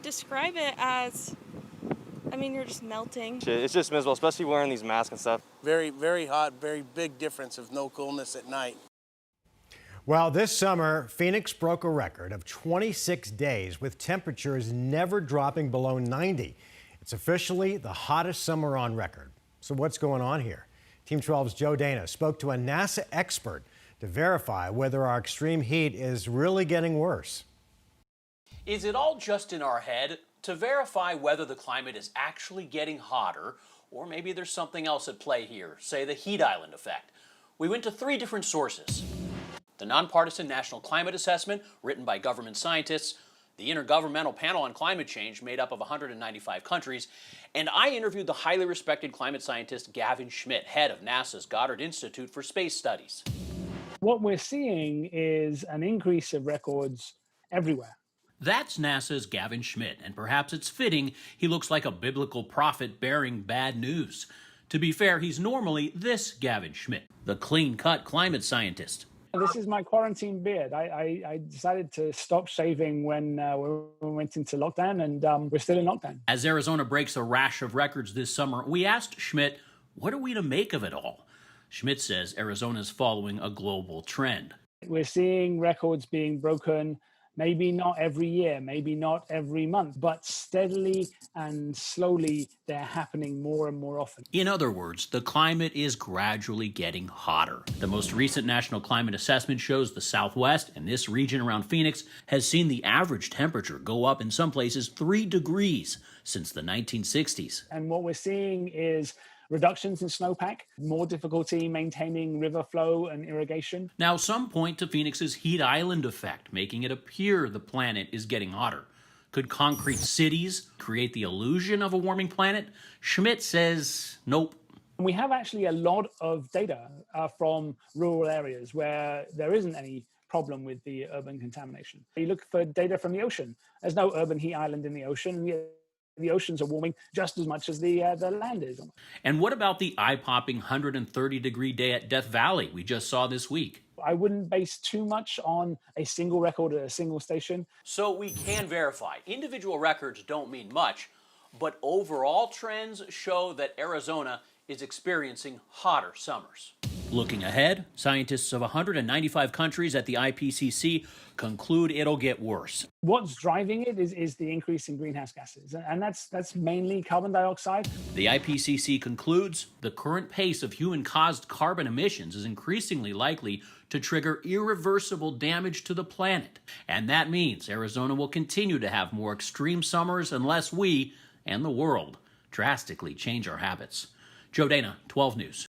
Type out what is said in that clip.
describe it as, I mean, you're just melting. It's just miserable, especially wearing these masks and stuff. Very, very hot, very big difference of no coolness at night. Well, this summer, Phoenix broke a record of 26 days with temperatures never dropping below 90. It's officially the hottest summer on record. So what's going on here? Team 12's Joe Dana spoke to a NASA expert to verify whether our extreme heat is really getting worse. Is it all just in our head? To verify whether the climate is actually getting hotter, or maybe there's something else at play here, say the heat island effect, we went to 3 different sources. The Nonpartisan National Climate Assessment, written by government scientists, the Intergovernmental Panel on Climate Change, made up of 195 countries, and I interviewed the highly respected climate scientist Gavin Schmidt, head of NASA's Goddard Institute for Space Studies. What we're seeing is an increase of records everywhere. That's NASA's Gavin Schmidt, and perhaps it's fitting he looks like a biblical prophet bearing bad news. To be fair, he's normally this Gavin Schmidt, the clean-cut climate scientist. This is my quarantine beard. I decided to stop shaving when we went into lockdown, and we're still in lockdown. As Arizona breaks a rash of records this summer, we asked Schmidt, what are we to make of it all? Schmidt says Arizona's following a global trend. We're seeing records being broken, maybe not every year, maybe not every month, but steadily and slowly they're happening more and more often. In other words, the climate is gradually getting hotter. The most recent National Climate Assessment shows the Southwest and this region around Phoenix has seen the average temperature go up in some places 3 degrees since the 1960s. And what we're seeing is reductions in snowpack, more difficulty maintaining river flow and irrigation. Now, some point to Phoenix's heat island effect, making it appear the planet is getting hotter. Could concrete cities create the illusion of a warming planet? Schmidt says nope. We have actually a lot of data from rural areas where there isn't any problem with the urban contamination. You look for data from the ocean. There's no urban heat island in the ocean. The oceans are warming just as much as the land is. And what about the eye-popping 130-degree day at Death Valley we just saw this week? I wouldn't base too much on a single record at a single station. So we can verify. Individual records don't mean much, but overall trends show that Arizona is experiencing hotter summers. Looking ahead, scientists of 195 countries at the IPCC conclude it'll get worse. What's driving it is the increase in greenhouse gases, and that's mainly carbon dioxide. The IPCC concludes the current pace of human-caused carbon emissions is increasingly likely to trigger irreversible damage to the planet. And that means Arizona will continue to have more extreme summers unless we, and the world, drastically change our habits. Joe Dana, 12 News.